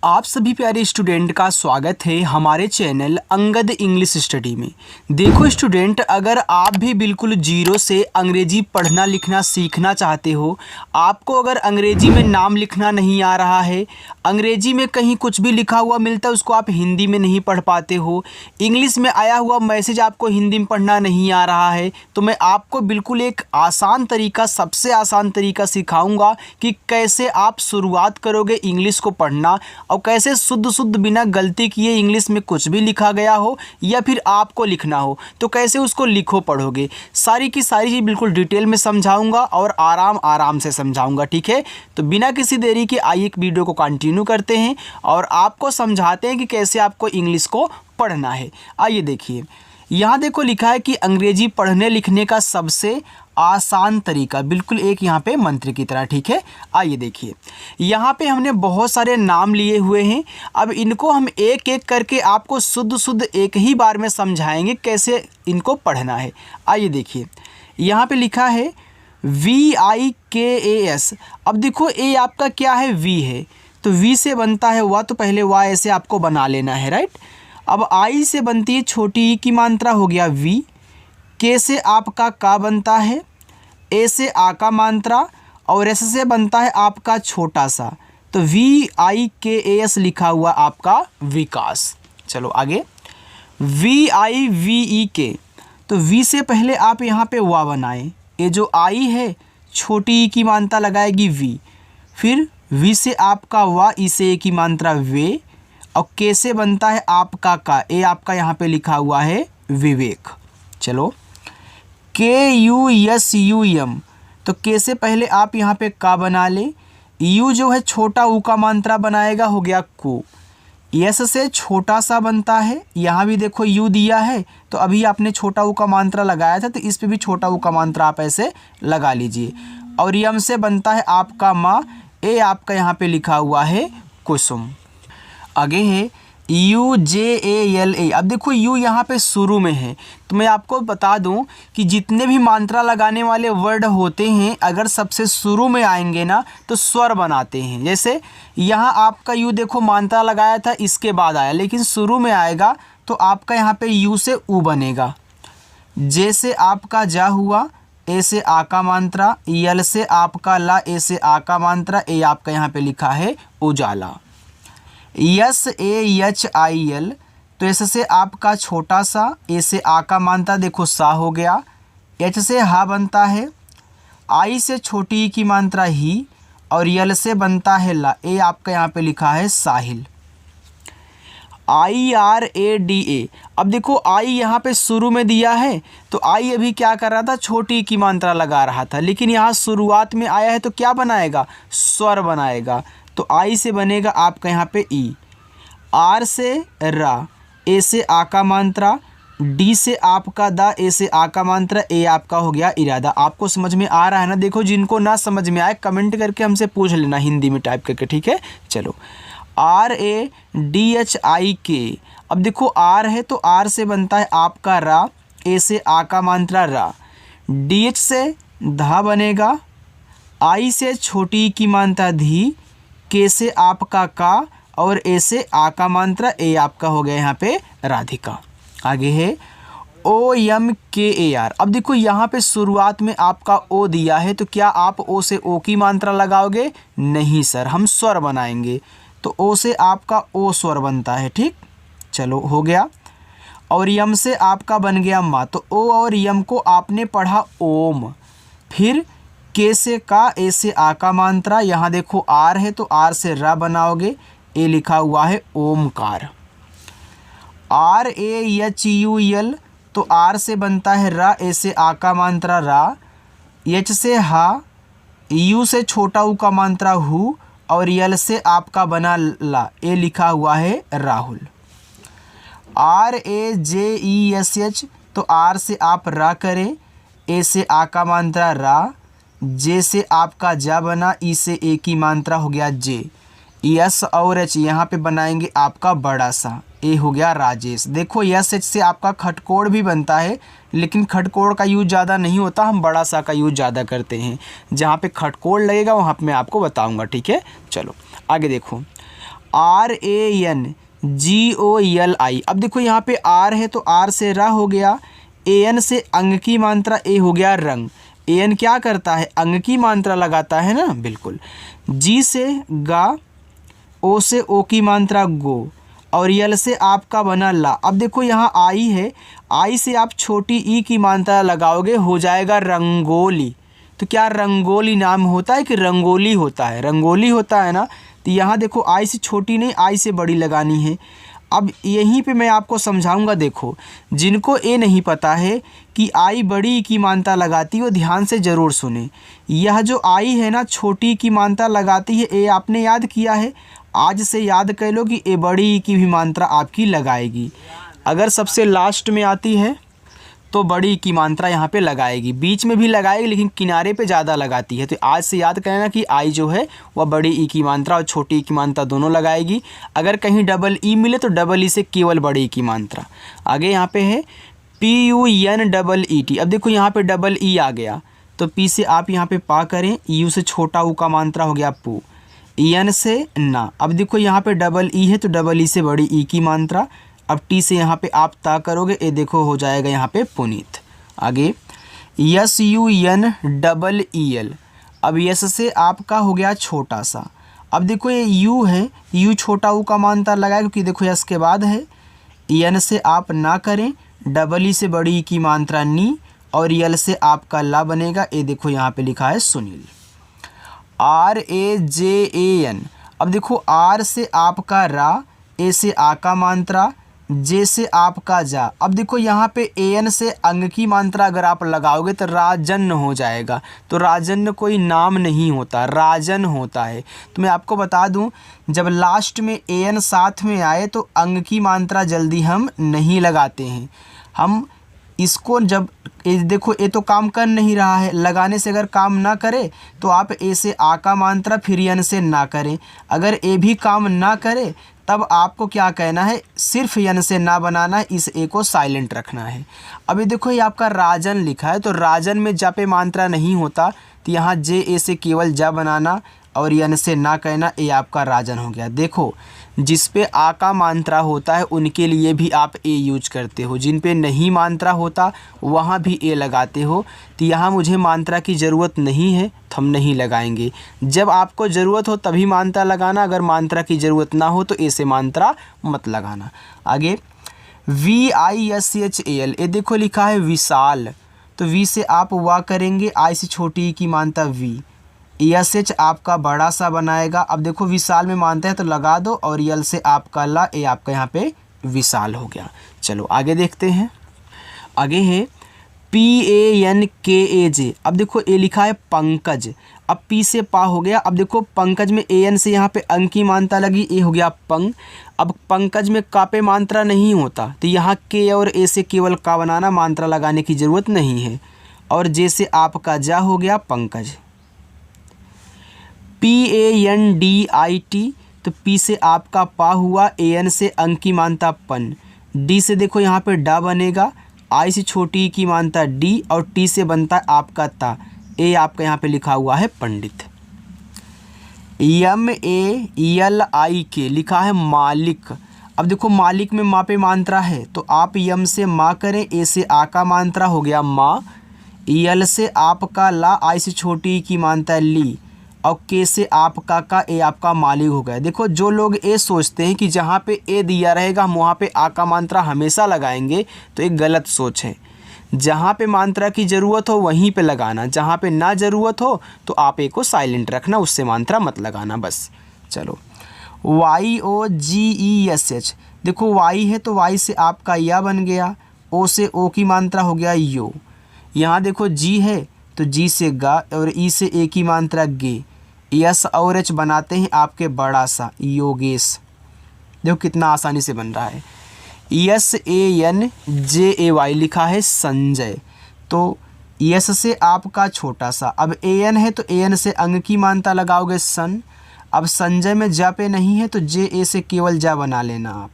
आप सभी प्यारे स्टूडेंट का स्वागत है हमारे चैनल अंगद इंग्लिश स्टडी में। देखो स्टूडेंट, अगर आप भी बिल्कुल जीरो से अंग्रेजी पढ़ना लिखना सीखना चाहते हो, आपको अगर अंग्रेजी में नाम लिखना नहीं आ रहा है, अंग्रेजी में कहीं कुछ भी लिखा हुआ मिलता है उसको आप हिंदी में नहीं पढ़ पाते हो, इंग्लिश में आया हुआ मैसेज आपको हिंदी में पढ़ना नहीं आ रहा है, तो मैं आपको बिल्कुल एक आसान तरीका, सबसे आसान तरीका सिखाऊंगा कि कैसे आप शुरुआत करोगे इंग्लिश को पढ़ना और कैसे शुद्ध बिना गलती किए इंग्लिश में कुछ भी लिखा गया हो या फिर आपको लिखना हो तो कैसे उसको लिखो पढ़ोगे। सारी की सारी चीज़ बिल्कुल डिटेल में समझाऊंगा और आराम से समझाऊंगा, ठीक है। तो बिना किसी देरी के आइए एक वीडियो को कंटिन्यू करते हैं और आपको समझाते हैं कि कैसे आपको इंग्लिश को पढ़ना है। आइए देखिए, यहाँ देखो लिखा है कि अंग्रेजी पढ़ने लिखने का सबसे आसान तरीका, बिल्कुल एक यहाँ पे मंत्र की तरह, ठीक है। आइए देखिए, यहाँ पे हमने बहुत सारे नाम लिए हुए हैं। अब इनको हम एक एक करके आपको शुद्ध एक ही बार में समझाएंगे कैसे इनको पढ़ना है। आइए देखिए, यहाँ पे लिखा है VIKAS। अब देखो ए आपका क्या है, वी है, तो वी से बनता है वाह, तो पहले वाह ऐसे आपको बना लेना है, राइट। अब आई से बनती है छोटी ई की मात्रा, हो गया वी। के से आपका का बनता है, ए से आ का मात्रा और एस से बनता है आपका छोटा सा, तो VIKAS लिखा हुआ आपका विकास। चलो आगे, VIVEK, तो वी से पहले आप यहाँ पे वाह बनाएं, ये जो आई है छोटी ई की मात्रा लगाएगी वी, फिर वी से आपका वाह, ई से ए की मात्रा वे, और के से बनता है आपका का, ए आपका यहाँ पे लिखा हुआ है विवेक। चलो, KUSUM, तो के से पहले आप यहाँ पे का बना लें, यू जो है छोटा ऊ का मात्रा बनाएगा, हो गया को। यस से छोटा सा बनता है, यहाँ भी देखो यू दिया है, तो अभी आपने छोटा ऊ का मात्रा लगाया था तो इस पे भी छोटा ऊ का मात्रा आप ऐसे लगा लीजिए। और यम से बनता है आपका माँ, ए आपका यहाँ पे लिखा हुआ है कुसुम। आगे है UJALA। अब देखो यू यहाँ पे शुरू में है, तो मैं आपको बता दूं कि जितने भी मात्रा लगाने वाले वर्ड होते हैं अगर सबसे शुरू में आएंगे ना तो स्वर बनाते हैं। जैसे यहाँ आपका यू देखो मात्रा लगाया था इसके बाद आया, लेकिन शुरू में आएगा तो आपका यहाँ पे यू से ऊ बनेगा। जे से आपका जा हुआ, ए से आ का मात्रा, यल से आपका ला, ए से आ का मात्रा, ए आपका यहाँ पे लिखा है उजाला। SAHIL, तो एस से आपका छोटा सा, ए से आ का मात्रा देखो सा हो गया, एच से हा बनता है, आई से छोटी की मात्रा ही, और यल से बनता है ला, ए आपका यहाँ पे लिखा है साहिल। IRADA। अब देखो आई यहाँ पे शुरू में दिया है, तो आई अभी क्या कर रहा था, छोटी की मात्रा लगा रहा था, लेकिन यहाँ शुरुआत में आया है तो क्या बनाएगा, स्वर बनाएगा, तो आई से बनेगा आपका यहाँ पे ई। आर से रा, ए से आ का मात्रा, डी से आपका दा, ए से आ का मात्रा, ए आपका हो गया इरादा। आपको समझ में आ रहा है ना? देखो जिनको ना समझ में आए कमेंट करके हमसे पूछ लेना हिंदी में टाइप करके, ठीक है। चलो, RADHIK। अब देखो आर है तो आर से बनता है आपका रा, ए से आ का मात्रा रा, DH से धा बनेगा, आई से छोटी की मात्रा धी, के से आपका का और ए से आ का मात्रा, ए आपका हो गया यहाँ पे राधिका। आगे है OMKAR। अब देखो यहाँ पे शुरुआत में आपका ओ दिया है, तो क्या आप ओ से ओ की मात्रा लगाओगे? नहीं सर, हम स्वर बनाएंगे, तो ओ से आपका ओ स्वर बनता है, ठीक। चलो हो गया। और यम से आपका बन गया माँ, तो ओ और यम को आपने पढ़ा ओम। फिर के से का, ए से आ का मात्रा, यहाँ देखो आर है तो आर से रा बनाओगे, ए लिखा हुआ है ओमकार। RAHUL, तो आर से बनता है रा, ए से आ का मात्रा रा, एच से हा, यू से छोटा ऊ का मात्रा हु, और यल से आपका बना ला, ए लिखा हुआ है राहुल। RAJESH, तो आर से आप रा करें, ए से आ का मात्रा रा, जे से आपका जा बना, ई से ए की मात्रा हो गया जे, यस और एच यहाँ पे बनाएंगे आपका बड़ा सा, ए हो गया राजेश। देखो यस एच से आपका खटकोड़ भी बनता है, लेकिन खटकोड़ का यूज ज़्यादा नहीं होता, हम बड़ा सा का यूज ज़्यादा करते हैं। जहाँ पे खटकोड़ लगेगा वहाँ पे मैं आपको बताऊँगा, ठीक है। चलो आगे देखो, RANGOLI। अब देखो यहाँ पे आर है तो आर से रा हो गया, AN से अंग की मात्रा ए हो गया रंग। AN क्या करता है, अंग की मात्रा लगाता है ना, बिल्कुल। जी से गा, ओ से ओ की मात्रा गो, और यल से आपका बना ला। अब देखो यहाँ आई है, आई से आप छोटी ई की मात्रा लगाओगे, हो जाएगा रंगोली। तो क्या रंगोली नाम होता है कि रंगोली होता है, रंगोली होता है ना। तो यहाँ देखो आई से छोटी नहीं, आई से बड़ी लगानी है। अब यहीं पे मैं आपको समझाऊंगा। देखो जिनको ये नहीं पता है कि आई बड़ी की मात्रा लगाती है वो ध्यान से ज़रूर सुने। यह जो आई है ना छोटी की मात्रा लगाती है, ये आपने याद किया है, आज से याद कर लो कि ये बड़ी की भी मात्रा आपकी लगाएगी। अगर सबसे लास्ट में आती है तो बड़ी की मात्रा यहाँ पे लगाएगी, बीच में भी लगाएगी लेकिन किनारे पे ज़्यादा लगाती है। तो आज से याद करना कि आई जो है वह बड़ी ई की मात्रा और छोटी ई की मात्रा दोनों लगाएगी। अगर कहीं डबल ई मिले तो डबल ई से केवल बड़ी ई की मात्रा। आगे यहाँ पे है PUNEET। अब देखो यहाँ पे डबल ई आ गया तो पी से आप यहाँ पे पा करें, यू से छोटा ऊ का मात्रा हो गया पू, EN से ना। अब देखो यहाँ पे डबल ई है तो डबल ई से बड़ी ई की मात्रा। अब टी से यहाँ पे आप ता करोगे, ये देखो हो जाएगा यहाँ पे पुनीत। आगे SUNEEL। अब यस से आपका हो गया छोटा सा। अब देखो ये यू है, यू छोटा ऊ का मात्रा लगाए क्योंकि देखो यस के बाद है। EN से आप ना करें, डबल ई से बड़ी ई की मात्रा नी, और यल से आपका ला बनेगा। ये देखो यहाँ पे लिखा है सुनील। RAJAN। अब देखो आर से आपका रा, ए से आ का मात्रा, जे से आपका जा। अब देखो यहाँ पे AN से अंग की मात्रा अगर आप लगाओगे तो राजन हो जाएगा। तो राजन कोई नाम नहीं होता, राजन होता है। तो मैं आपको बता दूं, जब लास्ट में AN साथ में आए तो अंग की मात्रा जल्दी हम नहीं लगाते हैं। हम इसको जब देखो ये तो काम कर नहीं रहा है, लगाने से अगर काम ना करे तो आप ए से आ का मात्रा फिर यन से ना करें। अगर ए भी काम ना करे तब आपको क्या कहना है, सिर्फ यन से ना बनाना है, इस ए को साइलेंट रखना है। अभी देखो ये आपका राजन लिखा है तो राजन में जा पे मात्रा नहीं होता, तो यहाँ जे ए से केवल जा बनाना और यन से ना कहना, ये आपका राजन हो गया। देखो जिस पे आ का मात्रा होता है उनके लिए भी आप ए यूज करते हो, जिन पे नहीं मात्रा होता वहाँ भी ए लगाते हो। तो यहाँ मुझे मात्रा की ज़रूरत नहीं है तो हम नहीं लगाएंगे। जब आपको ज़रूरत हो तभी मात्रा लगाना, अगर मात्रा की ज़रूरत ना हो तो ए से मात्रा मत लगाना। आगे VISCHAL। ये देखो लिखा है विशाल, तो वी से आप वाह करेंगे, आई से छोटी की मात्रा वी, SH आपका बड़ा सा बनाएगा। अब देखो विशाल में मानते हैं तो लगा दो, और यल से आपका ला, ए आपका यहाँ पे विशाल हो गया। चलो आगे देखते हैं। आगे है PANKAJ। अब देखो ए लिखा है पंकज, अब पी से पा हो गया। अब देखो पंकज में AN से यहाँ पे अंग की मात्रा लगी, ए हो गया पंग। अब पंकज में का पे मात्रा नहीं होता तो यहाँ के और ए से केवल का बनाना, मात्रा लगाने की ज़रूरत नहीं है। और जे से आपका जा हो गया पंकज। PANDIT। तो पी से आपका पा हुआ, AN से अंग की मात्रा पन, डी से देखो यहाँ पे डा बनेगा, आई से छोटी की मात्रा डी, और टी से बनता है आपका ता, ए आपका यहाँ पे लिखा हुआ है पंडित। MALIK लिखा है मालिक। अब देखो मालिक में माँ पे मात्रा है तो आप यम से माँ करें, ए से आ का मात्रा हो गया माँ, यल से आपका ला, आई से छोटी की मात्रा ली, और के से आपका का, ए आपका मालिक हो गया। देखो जो लोग ए सोचते हैं कि जहाँ पे ए दिया रहेगा हम वहाँ पे आ का मात्रा हमेशा लगाएंगे, तो एक गलत सोच है। जहाँ पे मात्रा की ज़रूरत हो वहीं पे लगाना, जहाँ पे ना ज़रूरत हो तो आप ए को साइलेंट रखना, उससे मात्रा मत लगाना बस। चलो YOGESH। देखो वाई है तो वाई से आपका या बन गया, ओ से ओ की मात्रा हो गया यो। यहाँ देखो जी है तो जी से गा, और ई से ए की मात्रा गे, यस और एच बनाते हैं आपके बड़ा सा योगेश। देखो कितना आसानी से बन रहा है। SANJAY लिखा है संजय, तो यस से आपका छोटा सा। अब AN है तो AN से अंग की मात्रा लगाओगे सन। अब संजय में जा पे नहीं है तो JA से केवल जा बना लेना आप,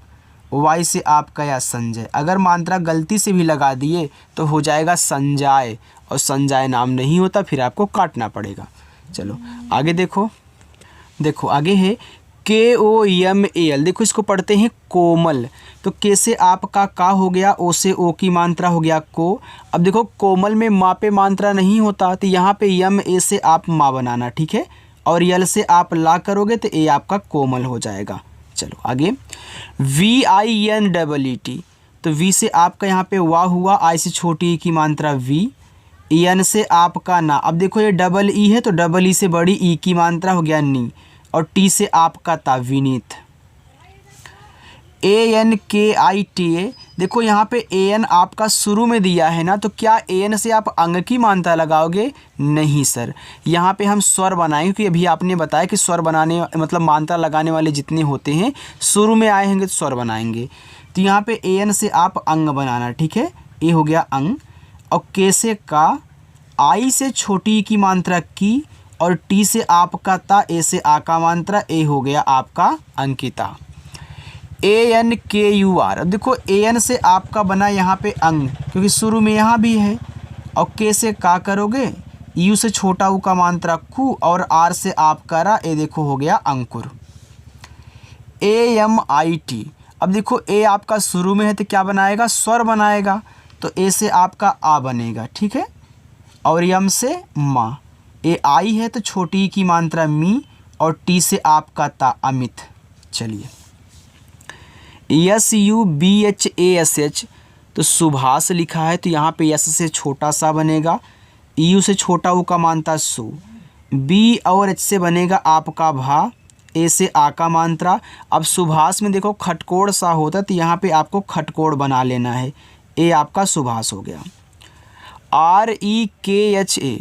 वाई से आपका या संजय। अगर मात्रा गलती से भी लगा दिए तो हो जाएगा संजय, और संजय नाम नहीं होता, फिर आपको काटना पड़ेगा। चलो आगे देखो। देखो आगे है KOMAL, देखो इसको पढ़ते हैं कोमल। तो के से आपका का हो गया, ओ से ओ की मात्रा हो गया को। अब देखो कोमल में माँ पे मात्रा नहीं होता, तो यहाँ पे यम ए से आप माँ बनाना, ठीक है। और यल से आप ला करोगे तो ए आपका कोमल हो जाएगा। चलो आगे, VINEET, तो वी से आपका यहाँ पे वाह हुआ, आई से छोटी ई की मात्रा वी, एन से आपका ना। अब देखो ये डबल ई है तो डबल ई से बड़ी ई की मात्रा हो गया नी, और टी से आपका ता विनीत। ANKITA, देखो यहाँ पे AN आपका शुरू में दिया है ना, तो क्या AN से आप अंग की मात्रा लगाओगे? नहीं सर, यहाँ पे हम स्वर बनाएंगे, क्योंकि अभी आपने बताया कि स्वर बनाने मतलब मात्रा लगाने वाले जितने होते हैं शुरू में आए होंगे तो स्वर बनाएंगे। तो यहाँ पे AN से आप अंग बनाना, ठीक है। ए हो गया अंग, और के से का, आई से छोटी की मात्रा की, और टी से आपका ता, ए से आ का मात्रा, ए हो गया आपका अंकिता। ANKUR, अब देखो AN से आपका बना यहाँ पे अंग, क्योंकि शुरू में यहाँ भी है, और के से का करोगे, यू से छोटा ऊ का मात्रा कु, और आर से आपका रा, ए देखो हो गया अंकुर। AMIT, अब देखो ए आपका शुरू में है तो क्या बनाएगा? स्वर बनाएगा, तो ए से आपका आ बनेगा, ठीक है। और यम से माँ, ए आई है तो छोटी ई की मात्रा मी, और टी से आपका ता अमित। चलिए, SUBHASH, तो सुभाष लिखा है तो यहाँ पे यस से छोटा सा बनेगा, यू से छोटा ऊ का मात्रा सु, बी और एच से बनेगा आपका भा, ए से आ का मात्रा। अब सुभाष में देखो खटकोड़ सा होता है, तो यहाँ पे आपको खटकोड़ बना लेना है, ए आपका सुभाष हो गया। REKHA,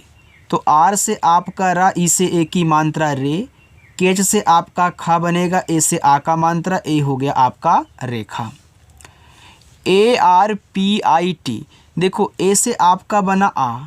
तो आर से आपका रा, ई से ए की मात्रा रे, केच से आपका खा बनेगा, ए से आ का मात्रा, ए हो गया आपका रेखा। ARPIT, देखो ए से आपका बना आ,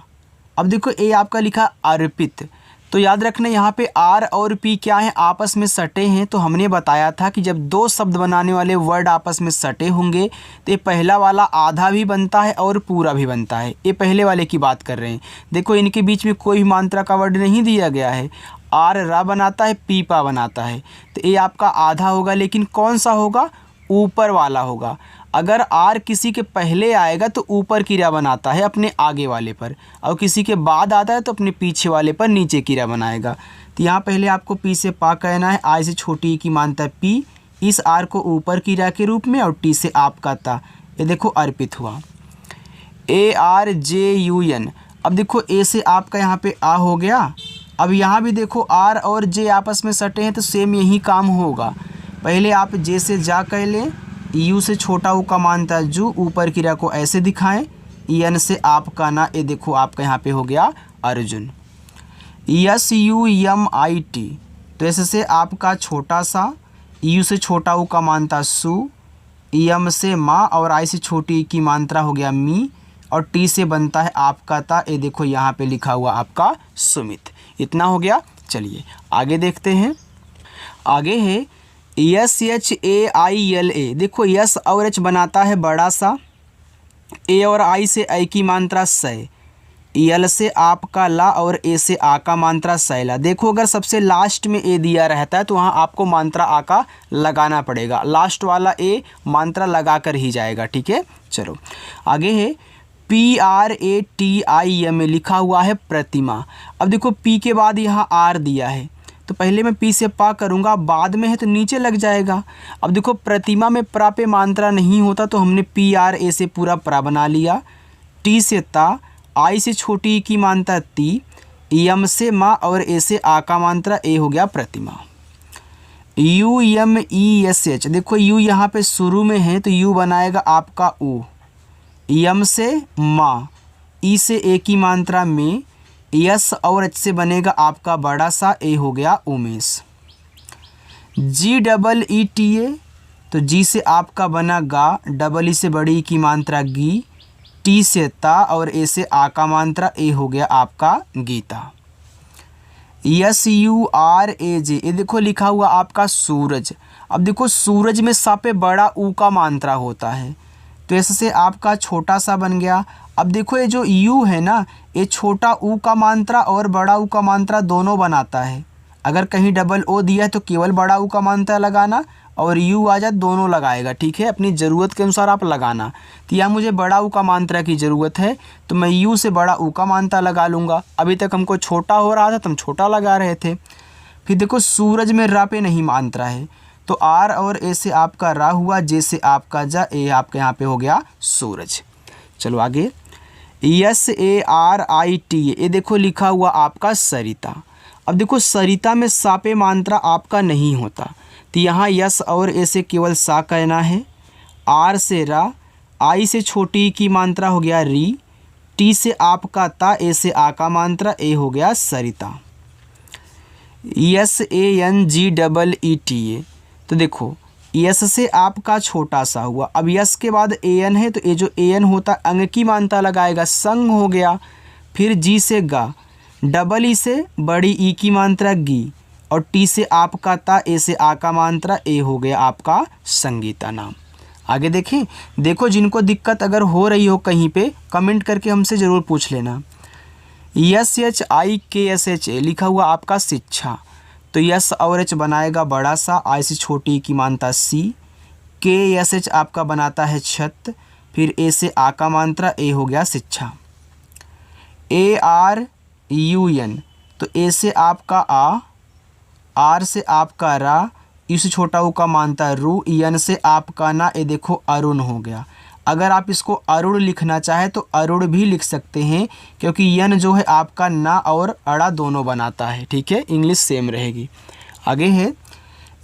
अब देखो ए आपका लिखा अर्पित, तो याद रखना यहाँ पे आर और पी क्या है? आपस में सटे हैं। तो हमने बताया था कि जब दो शब्द बनाने वाले वर्ड आपस में सटे होंगे तो ये पहला वाला आधा भी बनता है और पूरा भी बनता है। ये पहले वाले की बात कर रहे हैं। देखो इनके बीच में कोई भी मात्रा का वर्ड नहीं दिया गया है। आर रा बनाता है, पी पा बनाता है, तो ये आपका आधा होगा, लेकिन कौन सा होगा? ऊपर वाला होगा। अगर आर किसी के पहले आएगा तो ऊपर की रा बनाता है अपने आगे वाले पर, और किसी के बाद आता है तो अपने पीछे वाले पर नीचे की रा बनाएगा। तो यहाँ पहले आपको पी से पा कहना है, आई से छोटी की मानता है पी, इस आर को ऊपर की रा के रूप में, और टी से आपका ता, ये देखो अर्पित हुआ। ARJUN, अब देखो ए से आपका यहाँ पे आ हो गया। अब यहाँ भी देखो आर और जे आपस में सटे हैं तो सेम यही काम होगा। पहले आप जे से जा कह लें, यू से छोटा ऊ का मानता जू, ऊपर की रा को ऐसे दिखाएं, एन से आपका ना, ये देखो आपका यहाँ पे हो गया अर्जुन। SUMIT, तो ऐसे से आपका छोटा सा, यू से छोटा ऊ का मानता सु, यम से माँ, और आई से छोटी की मात्रा हो गया मी, और टी से बनता है आपका ता, ये देखो यहाँ पे लिखा हुआ आपका सुमित। इतना हो गया। चलिए आगे देखते हैं। आगे है SHAILA, देखो यस और एच बनाता है बड़ा सा, ए और आई से आई की मात्रा सै, यल से आपका ला, और ए से आ का मात्रा सैला। देखो अगर सबसे लास्ट में ए दिया रहता है तो वहाँ आपको मात्रा आ का लगाना पड़ेगा, लास्ट वाला ए मात्रा लगा कर ही जाएगा, ठीक है। चलो आगे है PRATIMA, लिखा हुआ है प्रतिमा। अब देखो पी के बाद यहाँ आर दिया है, तो पहले मैं पी से पा करूँगा, बाद में है तो नीचे लग जाएगा। अब देखो प्रतिमा में प्रा पे मात्रा नहीं होता, तो हमने PRA से पूरा प्रा बना लिया। टी से ता, आई से छोटी की मात्रा ती, यम से माँ, और ए से आ का मात्रा, ए हो गया प्रतिमा। UMESH, देखो यू यहाँ पे शुरू में है तो यू बनाएगा आपका ऊ, यम से माँ, ई से ए की मात्रा में, यस और एच से बनेगा आपका बड़ा सा, ए हो गया उमेश। GEETA, तो जी से आपका बना गा, डबल ई से बड़ी की मात्रा गी, टी से ता, और ए से आ का मात्रा, ए हो गया आपका गीता। SURAJ, ये देखो लिखा हुआ आपका सूरज। अब देखो सूरज में सा पे बड़ा ऊ का मात्रा होता है, तो इससे आपका छोटा सा बन गया। अब देखो ये जो यू है ना, ये छोटा ऊ का मात्रा और बड़ा ऊ का मात्रा दोनों बनाता है। अगर कहीं डबल ओ दिया है तो केवल बड़ा ऊ का मात्रा लगाना, और यू आ जाए दोनों लगाएगा, ठीक है। अपनी ज़रूरत के अनुसार आप लगाना। तो यहाँ मुझे बड़ा ऊ का मात्रा की ज़रूरत है तो मैं यू से बड़ा ऊ का मात्रा लगा लूँगा। अभी तक हमको छोटा हो रहा था तो हम छोटा लगा रहे थे। फिर देखो सूरज में रा पे नहीं मात्रा है तो आर और ए से आपका रा हुआ, जे से आपका जा, ए आपका यहाँ पे हो गया सूरज। चलो आगे, SARIT, ये देखो लिखा हुआ आपका सरिता। अब देखो सरिता में सा पे मात्रा आपका नहीं होता तो यहाँ यस और ए से केवल सा कहना है, आर से रा, आई से छोटी की मात्रा हो गया री, टी से आपका ता, ए से आ का मात्रा, ए हो गया सरिता। SANGEETA, तो देखो यस से आपका छोटा सा हुआ, अब यस के बाद एन है तो ये जो एन होता अंग की मात्रा लगाएगा, संग हो गया। फिर जी से गा, डबल ई से बड़ी ई की मात्रा गी, और टी से आपका ता, ए से आ का मात्रा, ए हो गया आपका संगीता नाम। आगे देखें, देखो जिनको दिक्कत अगर हो रही हो कहीं पे कमेंट करके हमसे ज़रूर पूछ लेना। SHIKSHA लिखा हुआ आपका शिक्षा, तो यस और एच बनाएगा बड़ा सा, आई से छोटी की मात्रा सी, KSH आपका बनाता है छत, फिर ए से आ का मात्रा, ए हो गया शिक्षा। ARUN, तो ए से आपका आ, आर से आपका रा, यू से छोटा ऊ का मात्रा रू, यन से आपका ना, ए देखो अरुण हो गया। अगर आप इसको अरुण लिखना चाहे तो अरुण भी लिख सकते हैं, क्योंकि यन जो है आपका ना और अड़ा दोनों बनाता है, ठीक है, इंग्लिश सेम रहेगी। आगे है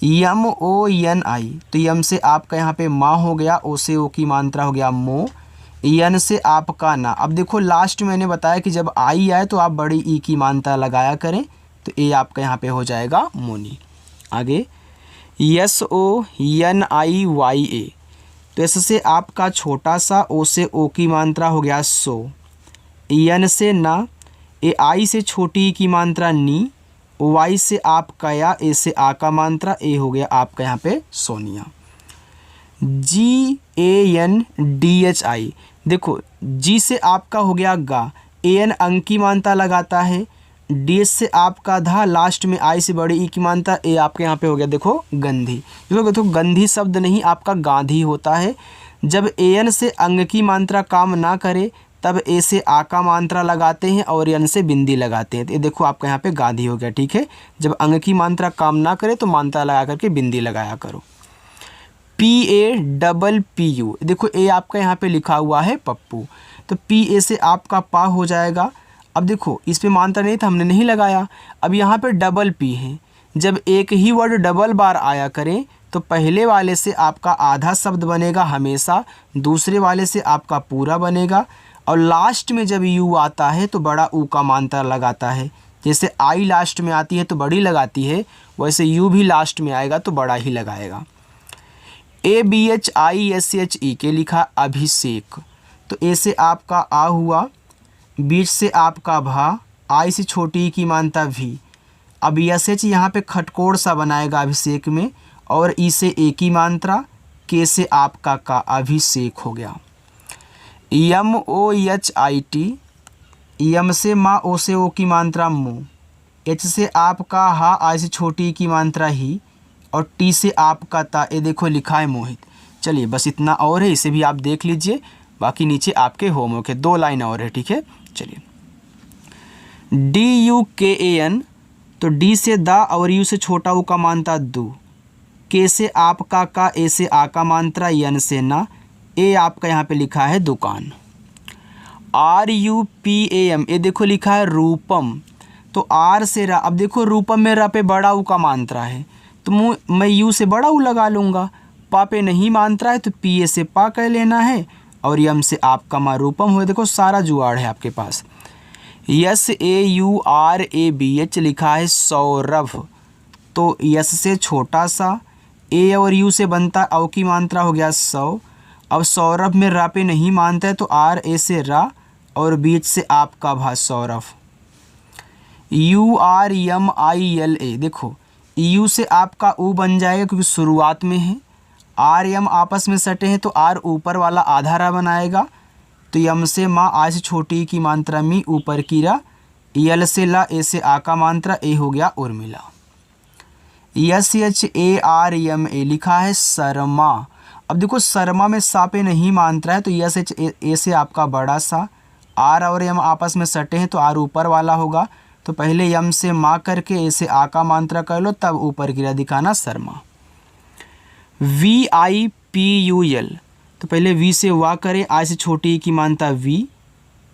MONI, तो यम से आपका यहाँ पे माँ हो गया, ओ से ओ की मात्रा हो गया मो, यन से आपका ना। अब देखो लास्ट मैंने बताया कि जब आई आए तो आप बड़ी ई की मात्रा लगाया करें, तो ए आपका यहाँ पे हो जाएगा मोनी। आगे SONIYA, तो एस से आपका छोटा सा, ओ से ओ की मात्रा हो गया सो, यन से ना, ए आई से छोटी की मात्रा नी, वाई से आपका या, ए से आ का मात्रा, ए हो गया आपका यहाँ पे सोनिया। GANDHI, देखो जी से आपका हो गया गा, एन अंक की मात्रा लगाता है, डी से आपका धा, लास्ट में आई से बड़ी ई की मात्रा, ए आपके यहाँ पे हो गया देखो गंधी। देखो गंधी शब्द नहीं आपका गांधी होता है। जब एन से अंग की मात्रा काम ना करे तब ए से आ का मात्रा लगाते हैं और एन से बिंदी लगाते हैं, तो ये देखो आपका यहाँ पे गांधी हो गया, ठीक है। जब अंग की मात्रा काम ना करे तो मात्रा लगा करके बिंदी लगाया करो। PAPPU, देखो ए आपका यहाँ पे लिखा हुआ है पप्पू, तो PA से आपका पा हो जाएगा। अब देखो इस पे मात्रा नहीं था, हमने नहीं लगाया। अब यहाँ पे डबल पी है, जब एक ही वर्ड डबल बार आया करें तो पहले वाले से आपका आधा शब्द बनेगा हमेशा, दूसरे वाले से आपका पूरा बनेगा, और लास्ट में जब यू आता है तो बड़ा ऊ का मात्रा लगाता है। जैसे आई लास्ट में आती है तो बड़ी लगाती है, वैसे यू भी लास्ट में आएगा तो बड़ा ही लगाएगा। ABHISHE के लिखा अभिषेक, तो ए से आपका आ हुआ, बीच से आपका भा, आई से छोटी की मात्रा भी। अब एच यहाँ पे खटकोड़ सा बनाएगा अभिषेक में, और ई से ए की मात्रा, के से आपका का, अभिषेक हो गया। MOHIT, यम से माँ, ओ से ओ की मात्रा मो, एच से आपका हा, आई से छोटी की मात्रा ही, और टी से आपका ता, ये देखो लिखा है मोहित। चलिए बस इतना और है, इसे भी आप देख लीजिए, बाकी नीचे आपके होमवर्क है, 2 लाइन और है, ठीक है। चलिए DUKAN, तो डी से दा और यू से छोटा ऊ का मात्रा दू, के से आपका का, ए से आ का मात्रा, यन से ना, ए आपका यहाँ पे लिखा है दुकान। RUPAM, ये देखो लिखा है रूपम, तो आर से रा। अब देखो रूपम में रा पे बड़ा ऊ का मात्रा है तो मैं यू से बड़ा ऊ लगा लूँगा, पा पे नहीं मात्रा है तो PA से पा कह लेना है, और यम से आपका मा रूपम हो। देखो सारा जुगाड़ है आपके पास। SAURABH लिखा है सौरभ, तो यस से छोटा सा, ए और यू से बनता औ की मात्रा हो गया सौ। अब सौरभ में रा पे नहीं मानता है तो आर ए से रा, और बीच से आपका भा सौरभ। URMILA, देखो यू से आपका ऊ बन जाएगा क्योंकि शुरुआत में है, आर यम आपस में सटे हैं तो आर ऊपर वाला आधा रा बनाएगा, तो यम से माँ, आ से छोटी की मात्रा मी, ऊपर की रा, यल से ला, ए से आ का मात्रा, ए हो गया उर्मिला। SHARMA लिखा है शर्मा। अब देखो शर्मा में सा पे नहीं मात्रा है तो SHA से आपका बड़ा सा, आर और एम आपस में सटे हैं तो आर ऊपर वाला होगा, तो पहले यम से माँ करके ए से आ का मात्रा कर लो, तब ऊपर क्रिया दिखाना शर्मा। VIPUL तो पहले वी से वा करें, आई से छोटी ई की मात्रा वी,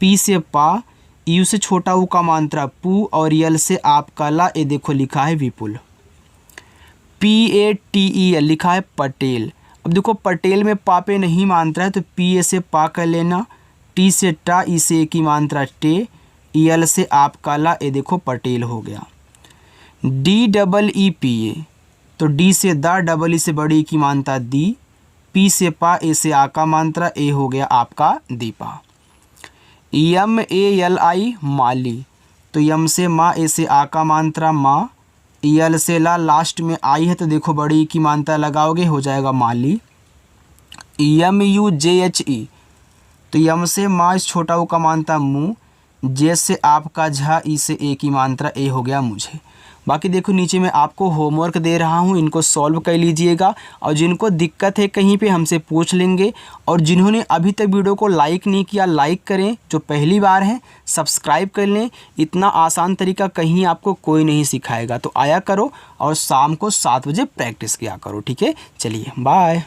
पी से पा, यू से छोटा ऊ का मात्रा पू और यल से आपका ला, ये देखो लिखा है विपुल। PATEL लिखा है पटेल। अब देखो पटेल में पा पे नहीं मात्रा है तो पी ए से पा कर लेना, टी से टा, ई से ए की मात्रा टे, यल से आपका ला, ये देखो पटेल हो गया। DEEPA तो डी से दा, डबल ई से बड़ी ई की मात्रा दी, पी से पा, ए से आ का मात्रा, ए हो गया आपका दीपा। MALI माली तो यम से माँ, ए से आ का मात्रा माँ, यल से ला, लास्ट में आई है तो देखो बड़ी की मात्रा लगाओगे हो जाएगा माली। MUJHE तो यम से माँ, इस छोटा ऊ का मात्रा मुँह, जे से आपका झा, ई से ए की मात्रा, ए हो गया मुझे। बाकी देखो नीचे मैं आपको होमवर्क दे रहा हूँ, इनको सॉल्व कर लीजिएगा और जिनको दिक्कत है कहीं पे हमसे पूछ लेंगे, और जिन्होंने अभी तक वीडियो को लाइक नहीं किया लाइक करें, जो पहली बार हैं सब्सक्राइब कर लें। इतना आसान तरीका कहीं आपको कोई नहीं सिखाएगा, तो आया करो और शाम को 7 बजे प्रैक्टिस किया करो। ठीक है, चलिए बाय।